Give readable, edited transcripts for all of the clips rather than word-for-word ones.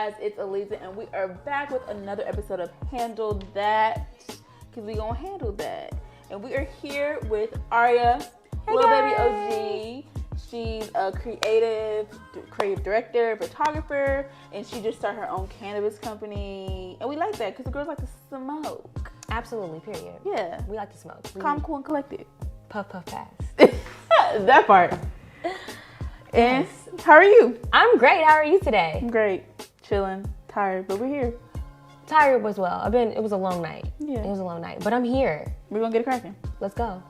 guys? It's Aliza, and we are back with another episode of Handle That, because we gonna handle that. And we are here with Arria, little baby OG. She's a creative director, photographer, and she just started her own cannabis company. And we like that because the girls like to smoke. Absolutely, period. Yeah. We like to smoke. Calm, cool, and collected. Puff, puff, pass. That part. And how are you? I'm great. How are you today? I'm great. Chilling. Tired, but we're here. Tired as well. It was a long night. Yeah. It was a long night, but I'm here. We're gonna get it cracking. Let's go.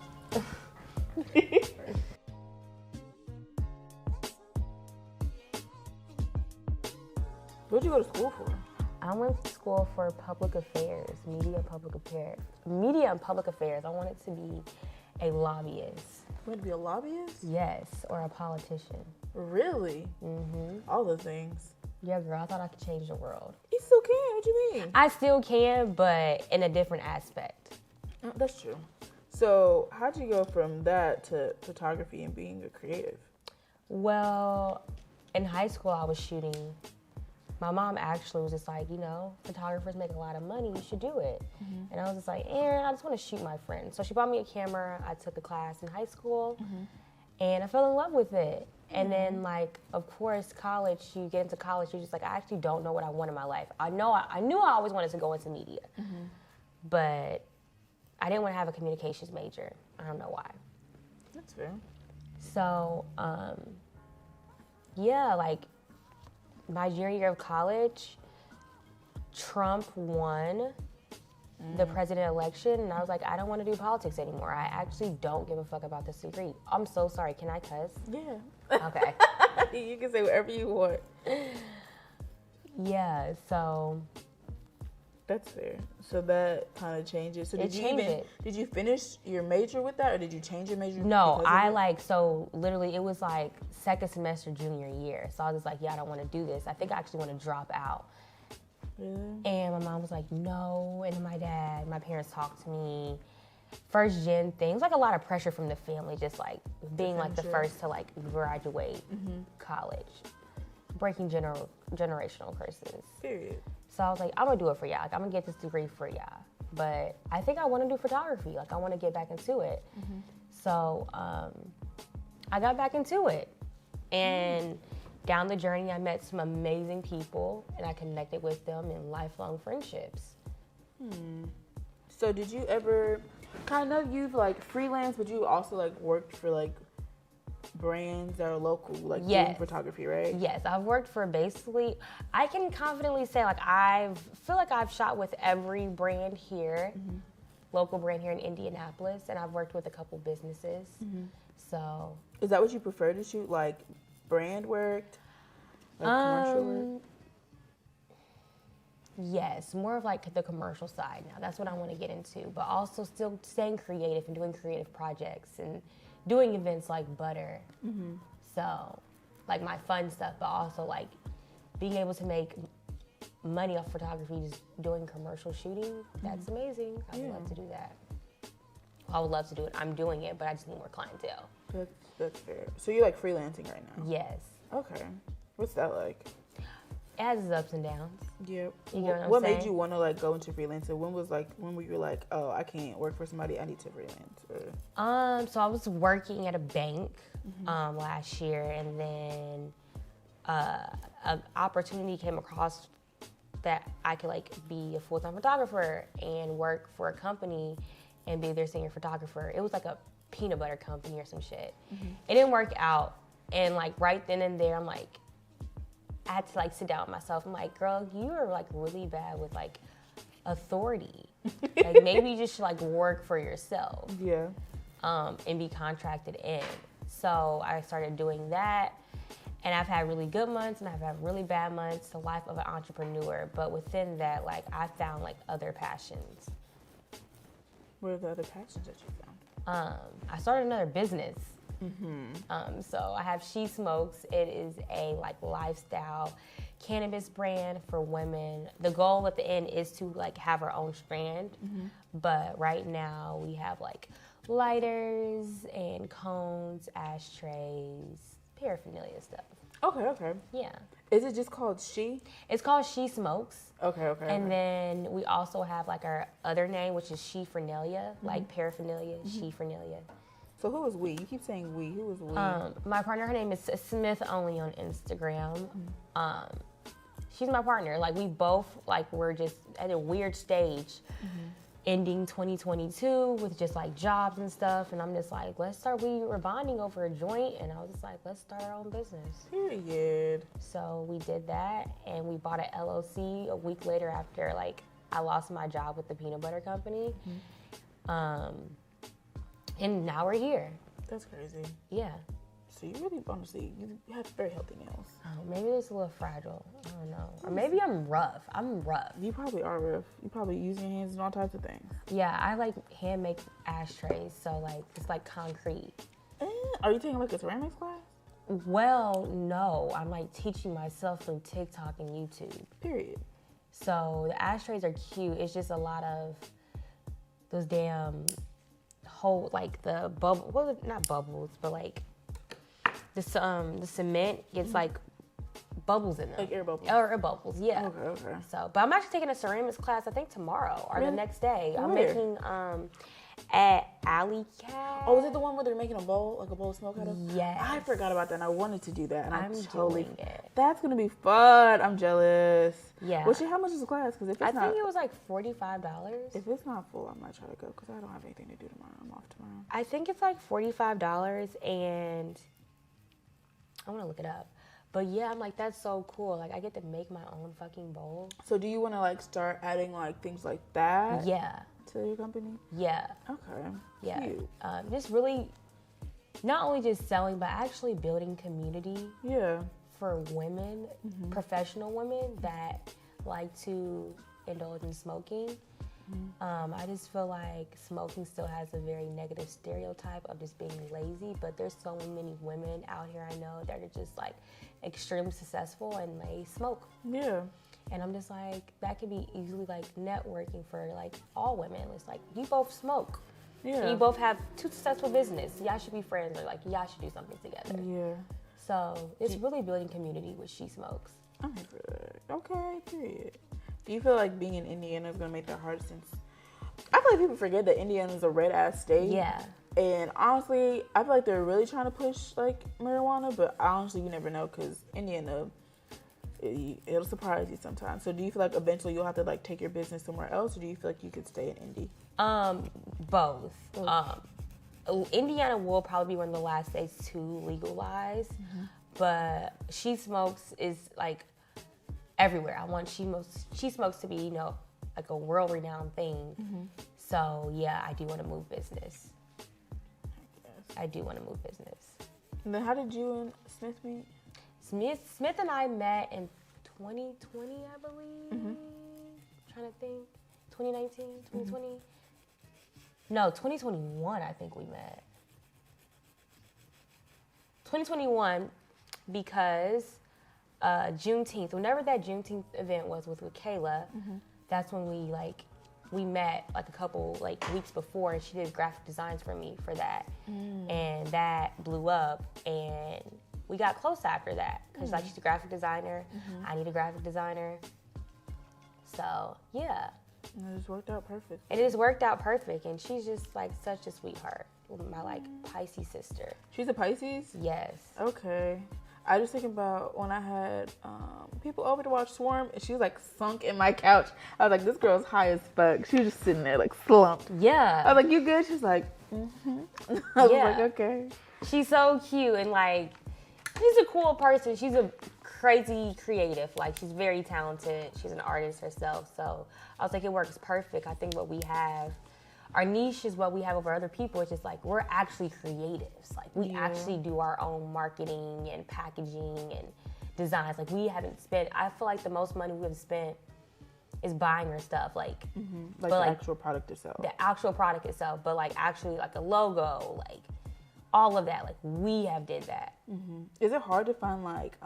What'd you go to school for? I went to school for public affairs, media and public affairs. I wanted to be a lobbyist. You want to be a lobbyist? Yes, or a politician. Really? Mm-hmm. All the things. Yeah, girl, I thought I could change the world. You still can. What you mean? I still can, but in a different aspect. That's true. So how'd you go from that to photography and being a creative? Well, in high school, I was shooting. My mom actually was just like, photographers make a lot of money. You should do it. Mm-hmm. And I was just like, I just want to shoot my friends. So she bought me a camera. I took a class in high school, and I fell in love with it. And then, of course, college, you get into college, you're just like, I actually don't know what I want in my life. I knew I always wanted to go into media, but I didn't want to have a communications major. I don't know why. That's fair. So, my junior year of college, Trump won the president election, and I was like, I don't want to do politics anymore. I actually don't give a fuck about this degree. I'm so sorry. Can I cuss? Yeah. Okay. You can say whatever you want. Yeah, so. That's fair. So that kind of changes. So did you finish your major with that, or did you change your major? No, literally it was like second semester junior year. So I was just like, I don't want to do this. I think I actually want to drop out. Really? And my mom was like, no. And my parents talked to me. First gen things, like a lot of pressure from the family, just like being like the first to like graduate college, breaking generational curses. Period. So I was like, I'm gonna do it for y'all. Like, I'm gonna get this degree for y'all. But I think I want to do photography. Like, I want to get back into it. So I got back into it. And down the journey, I met some amazing people, and I connected with them in lifelong friendships. So did you ever, kind of you've like freelanced, but you also like worked for like brands that are local, like doing photography, right? Yes, I've worked for I can confidently say I feel like I've shot with every brand here, local brand here in Indianapolis, and I've worked with a couple businesses. So. Is that what you prefer to shoot, like brand work, like commercial work? Yes, more of like the commercial side now. That's what I want to get into, but also still staying creative and doing creative projects and doing events like Butter. So, like my fun stuff, but also like being able to make money off photography, just doing commercial shooting. That's amazing. I would love to do that. I would love to do it. I'm doing it, but I just need more clientele. That's fair. So you're like freelancing right now? Yes. Okay. What's that like? It has its ups and downs. Yep. You know what made you want to like go into freelancing? When were you like, oh, I can't work for somebody, I need to freelance? So I was working at a bank last year, and then an opportunity came across that I could like be a full-time photographer and work for a company and be their senior photographer. It was like a peanut butter company or some shit. It didn't work out, and like right then and there, I'm like, I had to like sit down with myself. I'm like, girl, you are like really bad with like authority. Like maybe you just should like work for yourself. Yeah. And be contracted in. So I started doing that, and I've had really good months and I've had really bad months. The life of an entrepreneur, but within that, like I found like other passions. What are the other passions that you found? I started another business. So I have She Smokes. It is a like lifestyle cannabis brand for women. The goal at the end is to like have our own strand, but right now we have like lighters and cones, ashtrays, paraphernalia stuff. Okay. Yeah. Is it just called She? It's called She Smokes. Okay. And then we also have like our other name, which is She Fernalia, like paraphernalia, She Fernalia. So who is we? You keep saying we. Who is we? My partner, her name is Smith only on Instagram. She's my partner. Like we both we're just at a weird stage, ending 2022 with just like jobs and stuff. And I'm just like, we were bonding over a joint, and I was just like, let's start our own business. Period. So we did that, and we bought an LLC a week later after like I lost my job with the peanut butter company. And now we're here. That's crazy. Yeah. So you really, honestly, you have very healthy nails. Oh, maybe it's a little fragile. I don't know. Or maybe I'm rough. I'm rough. You probably are rough. You probably use your hands in all types of things. Yeah, I like hand make ashtrays, so like it's like concrete. Are you taking like a ceramics class? Well, no. I'm like teaching myself through TikTok and YouTube. Period. So the ashtrays are cute. It's just a lot of those damn whole like the bubble. Well, not bubbles, but like the cement gets like bubbles in them. Like air bubbles. Or air bubbles, yeah. Okay. So, but I'm actually taking a ceramics class, I think tomorrow or the next day. I'm Where? making at Alley Cat. Oh, is it the one where they're making a bowl, like a bowl of smoke out of? Yes. I forgot about that, and I wanted to do that, and I'm totally. doing it. That's gonna be fun. I'm jealous. Yeah. Well, how much is the class? Because if it's I not, think it was like $45. if it's not full, I might try to go because I don't have anything to do tomorrow. I'm off tomorrow. I think it's like $45, and I want to look it up. But yeah, I'm like, that's so cool. Like, I get to make my own fucking bowl. So, do you want to like start adding like things like that? Yeah. To your company? Yeah. Okay. Yeah. Cute. Just really, not only just selling, but actually building community. Yeah. For women, professional women that like to indulge in smoking. I just feel like smoking still has a very negative stereotype of just being lazy, but there's so many women out here I know that are just like extremely successful and they smoke. Yeah. And I'm just like, that could be easily like networking for like all women. It's like, you both smoke. Yeah. And you both have two successful business. Y'all should be friends, or like y'all should do something together. Yeah. So it's really building community with She Smokes. I'm here for that. Okay, period. Do you feel like being in Indiana is going to make that hard since I feel like people forget that Indiana is a red ass state? Yeah. And honestly, I feel like they're really trying to push like marijuana, but honestly, you never know because Indiana, it'll surprise you sometimes. So do you feel like eventually you'll have to like take your business somewhere else, or do you feel like you could stay in Indy? Both. Indiana will probably be one of the last states to legalize, but She Smokes is like everywhere. I want She Smokes to be, you know, like a world-renowned thing. So yeah, I do want to move business. I do want to move business. And then how did you and Smith meet? Smith and I met in 2020, I believe. Trying to think. 2019, 2020. No, 2021, I think we met. 2021, because Juneteenth, whenever that Juneteenth event was with Kayla, that's when we met like a couple like weeks before, and she did graphic designs for me for that. And that blew up, and we got close after that because like she's a graphic designer, I need a graphic designer. So yeah. And it just worked out perfect. It just worked out perfect, and she's just like such a sweetheart. My like Pisces sister. She's a Pisces? Yes. Okay. I was thinking about when I had people over to watch Swarm, and she was like sunk in my couch. I was like, this girl's high as fuck. She was just sitting there like slumped. Yeah. I was like, you good? She's like, I was like, okay. She's so cute, and like, she's a cool person. She's a crazy creative. Like, she's very talented. She's an artist herself. So I was like, it works perfect. I think what we have, our niche is what we have over other people. It's just like, we're actually creatives. Like, we actually do our own marketing and packaging and designs. Like, we haven't spent, I feel like the most money we have spent is buying her stuff. Like, Like the actual product itself. The actual product itself. But like, actually like a logo, like all of that. Like, we have did that. Is it hard to find like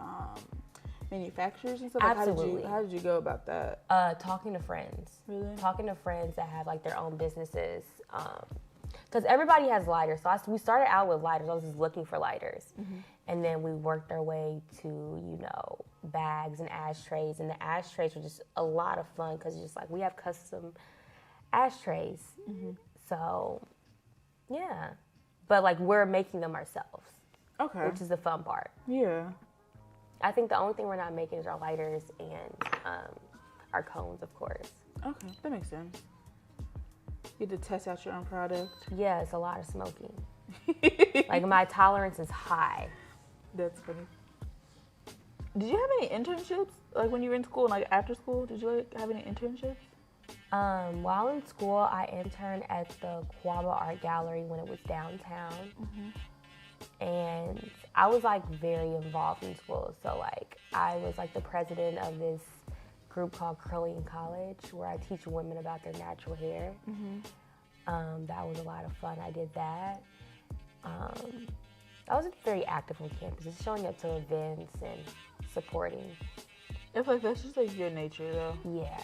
manufacturers and stuff? Like, Absolutely. How did you go about that? Talking to friends. Really? Talking to friends that have like their own businesses. because everybody has lighters. So we started out with lighters. I was just looking for lighters. And then we worked our way to, you know, bags and ashtrays. And the ashtrays were just a lot of fun because it's just like we have custom ashtrays. So, yeah. But, like, we're making them ourselves. Okay. Which is the fun part. Yeah. I think the only thing we're not making is our lighters and our cones, of course. Okay, that makes sense. You get to test out your own product. Yeah, it's a lot of smoking. Like, my tolerance is high. That's funny. Did you have any internships? Like, when you were in school and, like, after school? Did you, like, have any internships? While in school, I interned at the Quaba Art Gallery when it was downtown. And I was, like, very involved in school. So, like, I was, like, the president of this group called Curly in College, where I teach women about their natural hair. That was a lot of fun. I did that. I was very active on campus, just showing up to events and supporting. It's like that's just like your nature, though. Yeah.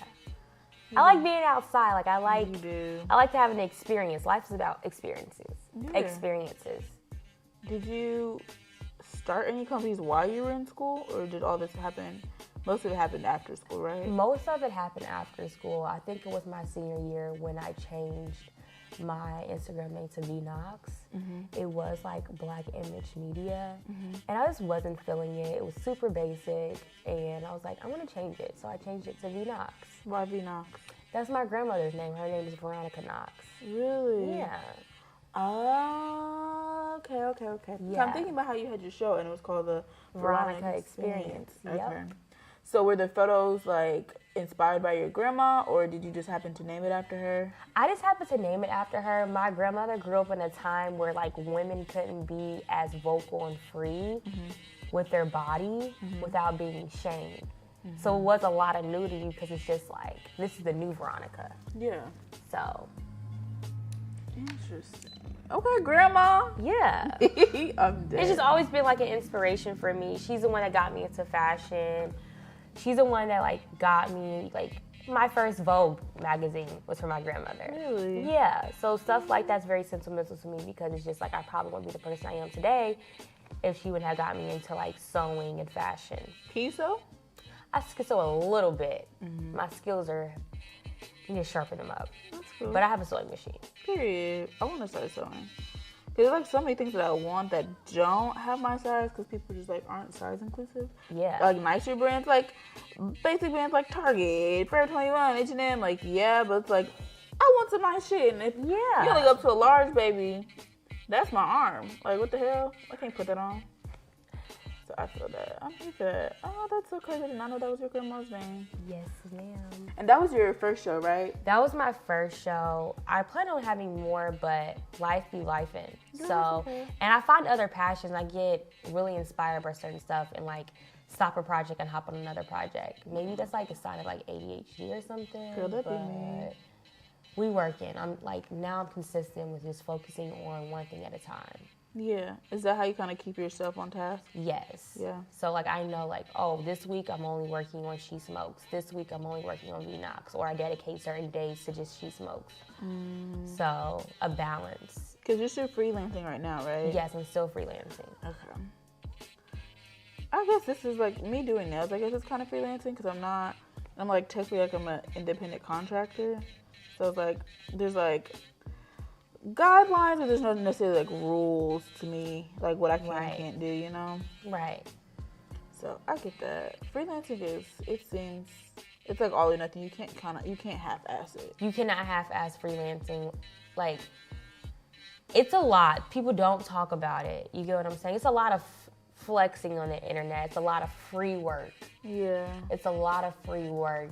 I like being outside. Like I like to have an experience. Life is about experiences. Yeah. Experiences. Did you start any companies while you were in school, or did all this happen? Most of it happened after school, right? Most of it happened after school. I think it was my senior year when I changed my Instagram name to Knox. It was like Black Image Media, and I just wasn't feeling it. It was super basic, and I was like, I'm gonna change it. So I changed it to Knox. Why Knox? That's my grandmother's name. Her name is Veronica Knox. Really? Yeah. Oh, okay. Yeah. So I'm thinking about how you had your show, and it was called the Veronica Experience. Okay. Yep. So were the photos like inspired by your grandma, or did you just happen to name it after her? I just happened to name it after her. My grandmother grew up in a time where like women couldn't be as vocal and free with their body without being shamed. So it was a lot of nudity because it's just like, this is the new Veronica. Yeah. So. Interesting. Okay, grandma. Yeah. I'm dead. It's just always been like an inspiration for me. She's the one that got me into fashion. She's the one that like got me, like my first Vogue magazine was from my grandmother. Really? Yeah. So stuff like that's very sentimental to me because it's just like I probably wouldn't be the person I am today if she would have got me into like sewing and fashion. Can you sew? I can sew a little bit. My skills are, you need to sharpen them up. That's cool. But I have a sewing machine. Period. I want to start sewing. There's like so many things that I want that don't have my size because people just like aren't size inclusive. Yeah. Like nicer brands, like basic brands like Target, Forever 21, H&M, like yeah, but it's like I want some nice shit. And if you only go up to a large, baby, that's my arm. Like what the hell? I can't put that on. So I feel that. I hate that. Oh, that's so crazy. I did not know that was your grandma's name. Yes, ma'am. And that was your first show, right? That was my first show. I plan on having more, but life be lifing. So, and I find other passions. I get really inspired by certain stuff and like stop a project and hop on another project. Maybe that's like a sign of like ADHD or something. Girl, that'd be me. We working. Now I'm consistent with just focusing on one thing at a time. Yeah. Is that how you kind of keep yourself on task? Yes. Yeah. So, like, I know, like, oh, this week I'm only working on She Smokes. This week I'm only working on Knox. Or I dedicate certain days to just She Smokes. So, a balance. Because you're still freelancing right now, right? Yes, I'm still freelancing. Okay. I guess this is, like, me doing nails. I guess it's kind of freelancing because I'm, like, technically, like, I'm an independent contractor. So, it's, like, there's, like, guidelines, but there's not necessarily like rules to me, like what I can and can't do, you know? Right. So I get that. Freelancing it's like all or nothing. You can't half-ass it. You cannot half-ass freelancing. Like, it's a lot. People don't talk about it. You get what I'm saying? It's a lot of flexing on the internet. It's a lot of free work. Yeah. It's a lot of free work.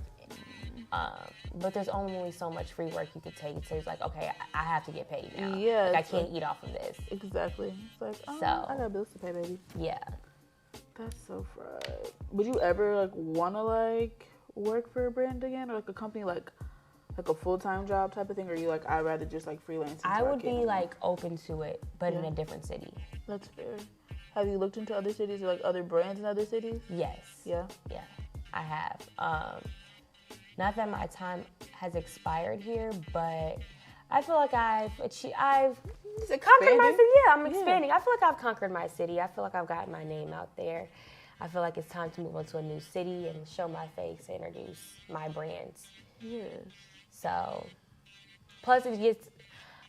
But there's only so much free work you could take. So it's like, okay, I have to get paid now. Yeah. Like, I can't eat off of this. Exactly. It's like, so, I got bills to pay, baby. Yeah. That's so fried. Would you ever, like, want to, like, work for a brand again? Or, like, a company, like a full-time job type of thing? Or are you, like, I'd rather just, like, freelance? I would be, like, open to it, but in a different city. That's fair. Have you looked into other cities or, like, other brands in other cities? Yes. Yeah? Yeah, I have. Not that my time has expired here, but I feel like I've conquered my expanding. city. Yeah, I'm expanding. I feel like I've conquered my city. I feel like I've gotten my name out there. I feel like it's time to move on to a new city and show my face, introduce my brands. Yes. So, plus it gets,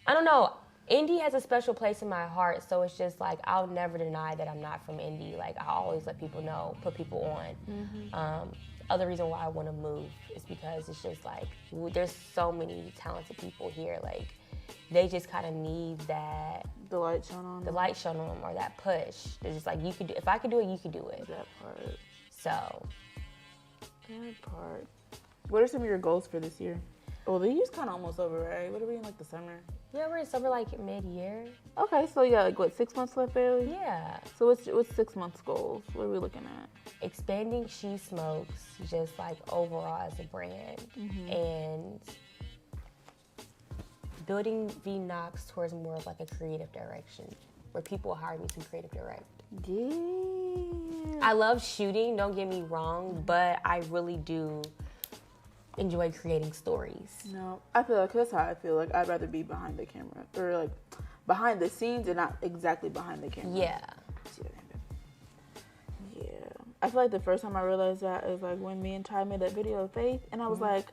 I don't know, Indy has a special place in my heart, so it's just like, I'll never deny that I'm not from Indy. Like, I always let people know, put people on. Other reason why I want to move is because it's just like, there's so many talented people here. Like, they just kind of need that. The light shone on them. The light shone on them, or that push. They're just like, you could do, if I could do it, you could do it. That part. So. That part. What are some of your goals for this year? Well, the year's kind of almost over, right? What are we in, like, the summer? Yeah, we're in summer, like, mid-year. Okay, so you got, like, what, 6 months left, barely? Yeah. So what's 6 months goals? What are we looking at? Expanding She Smokes, just, like, overall as a brand. And building Knox towards more of, like, a creative direction, where people hire me to creative direct. Yeah. I love shooting, don't get me wrong, but I really do enjoy creating stories. No, I feel like that's how I feel. Like, I'd rather be behind the camera, or like behind the scenes and not exactly behind the camera. Yeah. Yeah. I feel like the first time I realized that is like when me and Ty made that video of Faith, and I was like,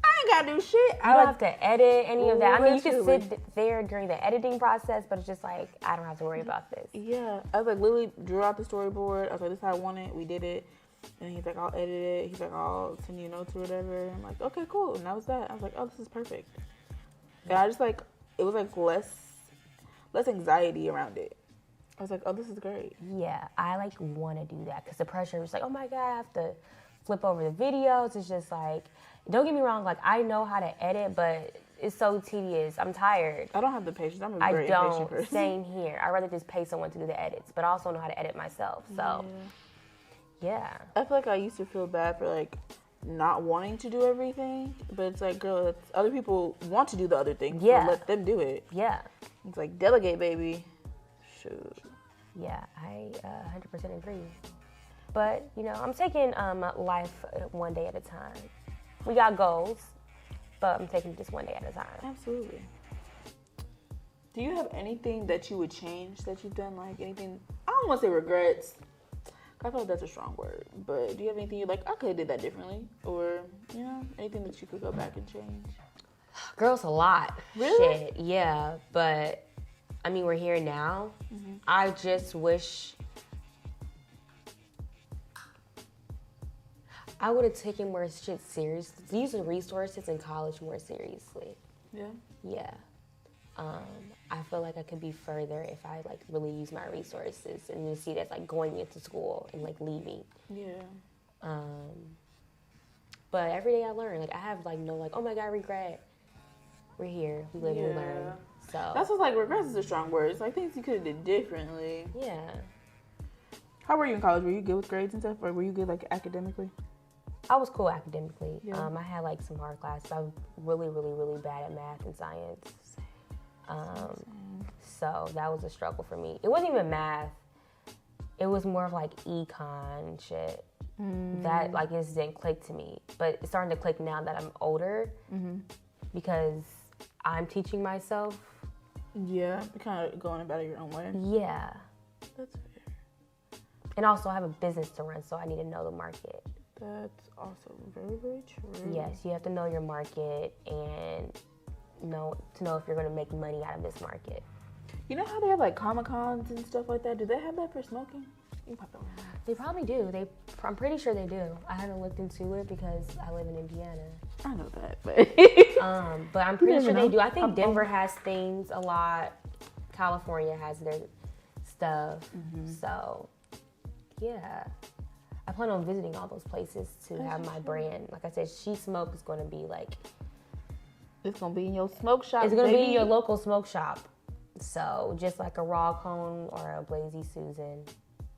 I ain't gotta do shit. You don't have to edit any of that. I mean, you can Literally. sit there during the editing process, but it's just like, I don't have to worry about this. Yeah. I was like, literally drew out the storyboard. I was like, this is how I want it. We did it. And he's like, I'll edit it. He's like, I'll send you notes or whatever. And I'm like, okay, cool. And that was that. I was like, oh, this is perfect. And I just like, it was like less anxiety around it. I was like, oh, this is great. Yeah, I like want to do that because the pressure was like, oh my God, I have to flip over the videos. It's just like, don't get me wrong, like I know how to edit, but it's so tedious. I'm tired. I don't have the patience. I'm a very impatient person. Same here. I'd rather just pay someone to do the edits, but I also know how to edit myself. So, yeah. I feel like I used to feel bad for like not wanting to do everything, but it's like, girl, other people want to do the other things. Yeah. So let them do it. Yeah. It's like, delegate, baby. Shoot. Yeah, I 100% agree. But, you know, I'm taking life one day at a time. We got goals, but I'm taking it just one day at a time. Absolutely. Do you have anything that you would change that you've done? Like anything, I don't want to say regrets. I feel like that's a strong word. But do you have anything you're like, I could have did that differently? Or, you know, anything that you could go back and change? Girls, a lot. Really? Shit, yeah. But, I mean, we're here now. Mm-hmm. I just wish I would have taken more shit seriously. Using resources in college more seriously. Yeah. Yeah. I feel like I could be further if I like really use my resources and then see that like going into school and like leaving. Yeah. But every day I learn. Like I have like no like, oh my God, regret. We're here. We live and we learn. So that's what's like, regrets is a strong word. It's like things you could have did differently. Yeah. How were you in college? Were you good with grades and stuff, or were you good like academically? I was cool academically. Yeah. I had like some hard classes. I was really, really, really bad at math and science. So that was a struggle for me. It wasn't even math. It was more of like econ shit. That like just didn't click to me. But it's starting to click now that I'm older because I'm teaching myself. Yeah, you're kind of going about it your own way. Yeah. That's fair. And also I have a business to run, so I need to know the market. That's also very, very true. Yes, you have to know your market and know if you're going to make money out of this market. You know how they have like Comic-Cons and stuff like that? Do they have that for smoking? They probably do. I'm pretty sure they do. I haven't looked into it because I live in Indiana. I know that, but but I'm pretty sure they do. I think Denver has things a lot. California has their stuff. So, yeah. I plan on visiting all those places to have my brand. Like I said, She Smoke is going to be like... It's going to be in your smoke shop, It's going to be in your local smoke shop. So, just like a raw cone or a Blazy Susan,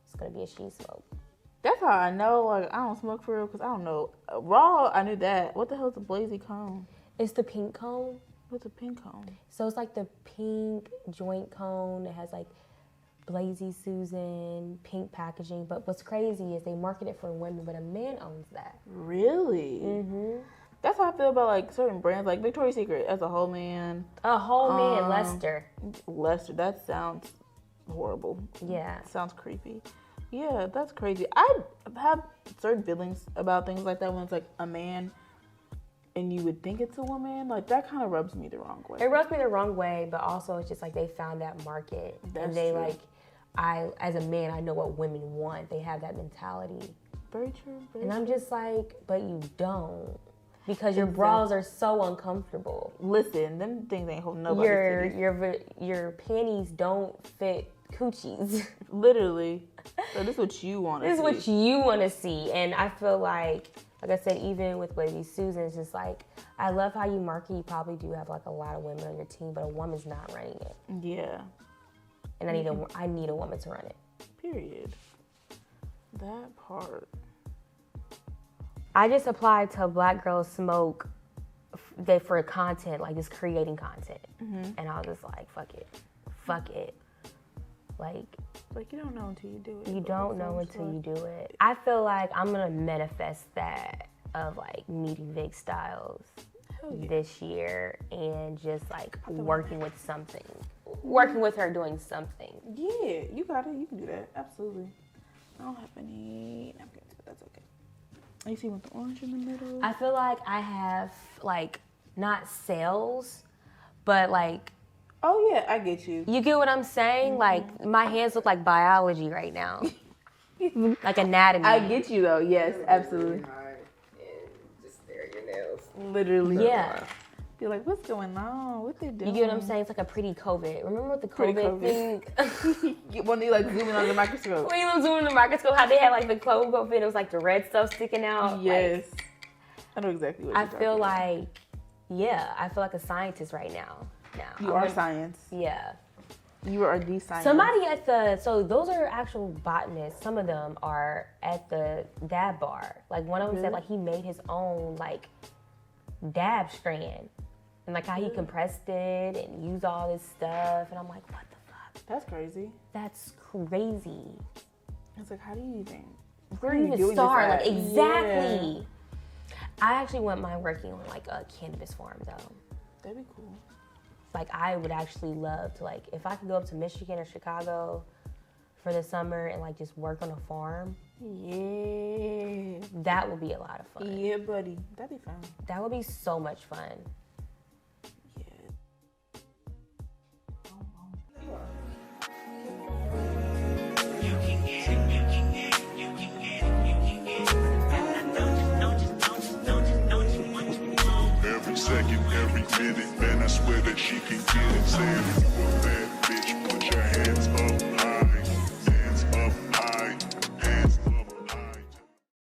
it's going to be a She Smoke. That's how I know, like, I don't smoke for real, because I don't know. Raw, I knew that. What the hell is a Blazy cone? It's the pink cone. What's a pink cone? So, it's like the pink joint cone. It has like Blazy Susan, pink packaging. But what's crazy is they market it for women, but a man owns that. Really? That's how I feel about like certain brands, like Victoria's Secret as a whole man. A whole man, Lester. Lester, that sounds horrible. Yeah. Sounds creepy. Yeah, that's crazy. I have certain feelings about things like that when it's like a man and you would think it's a woman. Like that kind of rubs me the wrong way. It rubs me the wrong way, but also it's just like they found that market. That's and they true. like, as a man, I know what women want. They have that mentality. Very true. And I'm just like, but you don't. Because your bras are so uncomfortable. Listen, them things ain't holding nobody's your panties don't fit coochies. Literally. So this is what you want to see. This is what you want to see. And I feel like I said, even with Lady Susan, it's just like, I love how you market. You probably do have like a lot of women on your team, but a woman's not running it. Yeah. And I need a woman to run it. Period. That part. I just applied to Black Girls Smoke for content, like just creating content. Mm-hmm. And I was just like, fuck it. Like you don't know until you do it. You don't know until you do it. I feel like I'm gonna manifest that of like meeting Vic Styles this year and just like working with something. Working with her doing something. Yeah, you got it. You can do that. Absolutely. I don't have any napkins, but that's okay. You see with the orange in the middle? I feel like I have like not sales, but like. Oh yeah, I get you. You get what I'm saying? Mm-hmm. Like my hands look like biology right now, like anatomy. I get you though. Yes, absolutely. And just stare at your nails. Literally. Yeah. You're like, what's going on? What they doing? You get what I'm saying? It's like a pretty COVID. Remember what the COVID thing? When they like zooming on the microscope. When you zoom in the microscope, how they had like the COVID, it was like the red stuff sticking out. Yes. Like, I know exactly what I you're talking feel about. I feel like a scientist right now. You are science. Yeah. You are the science. Somebody so those are actual botanists. Some of them are at the dab bar. Like one of them said like he made his own like dab strand. And like how he compressed it and used all this stuff. And I'm like, what the fuck? That's crazy. That's crazy. It's like, how do you even? Where do you even start? Like, exactly. Yeah. I actually wouldn't mind working on like a cannabis farm though. That'd be cool. Like I would actually love to like, if I could go up to Michigan or Chicago for the summer and like just work on a farm. Yeah. That would be a lot of fun. Yeah, buddy. That'd be fun. That would be so much fun. Every second, every minute, man, I swear that she can get it. Say it,